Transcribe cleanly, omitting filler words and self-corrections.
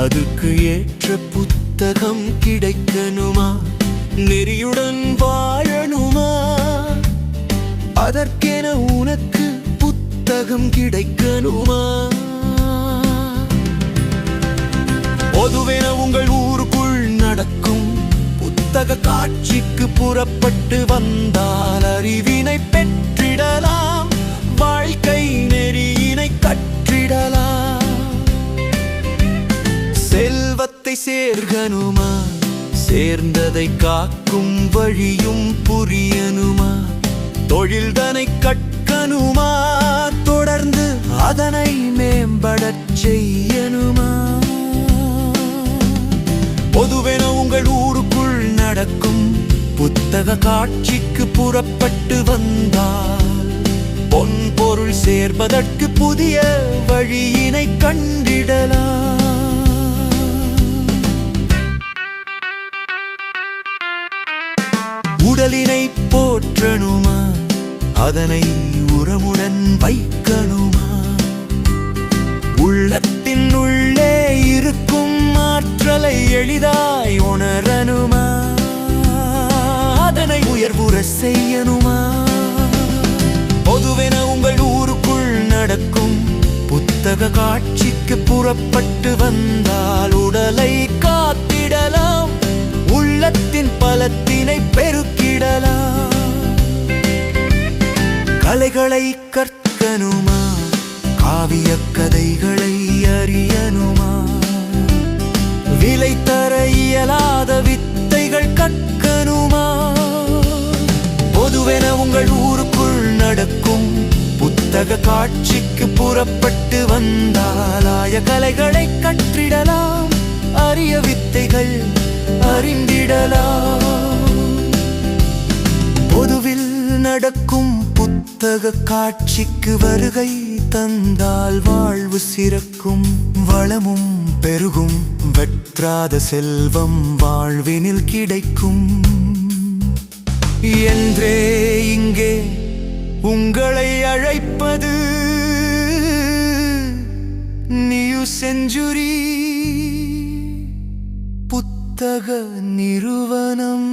அதுக்கு ஏற்ற புத்தகம் கிடைக்கணுமா? நெறியுடன் வாழணுமா? அதற்கென உனக்கு புத்தகம் கிடைக்கணுமா? பொதுவென உங்கள் ஊருக்குள் நடக்கும் புத்தக காட்சிக்கு புறப்பட்டு வந்தால் அறிவினை பெற்றிடலாம், வாழ்க்கை நெறியினை கற்றிடலாம். செல்வத்தை சேர்க்கணுமா? சேர்ந்ததை காக்கும் வழியும் புரியணுமா? தொழில்தனை கற்கணுமா? தொடர்ந்து அதனை மேம்படச் செய்யணுமா? பொதுவென உங்கள் ஊருக்குள் நடக்கும் புத்தக காட்சிக்கு புறப்பட்டு வந்தால் பொன் பொருள் சேர்ப்பதற்கு புதிய வழியினை கண்டிடலாம். உடலினை போற்றணுமா? அதனை உரமுடன் வைக்கணுமா? உள்ளத்தின் உள்ளே இருக்கும் ஆற்றலை எளிதாய் உணரணுமா? அதனை உயர்வுற செய்யணுமா? பொதுவென உங்கள் ஊருக்குள் நடக்கும் புத்தக காட்சிக்கு புறப்பட்டு வந்தால் உடலை காத்திடலாம், உள்ளத்தின் பலத்தினை பெருக்கிடலாம். கலைகளை கற்கணுமா? காவிய கதைகளை அறியணுமா? விலை தர இயலாத வித்தைகள் கற்கணுமா? பொதுவென உங்கள் ஊருக்குள் நடக்கும் புத்தக காட்சிக்கு புறப்பட்டு வந்தால் ஆய கலைகளை கற்றிடலாம், அரிய வித்தைகள் அறிந்திடலாம். பொதுவில் நடக்கும் புத்தக காட்சிக்கு வருகை தந்தால் வாழ்வு சிறக்கும், வளமும் பெருகும், வெற்றாத செல்வம் வாழ்வினில் கிடைக்கும் என்றே இங்கே உங்களை அழைப்பது நியூ செஞ்சுரி புத்தக நிறுவனம்.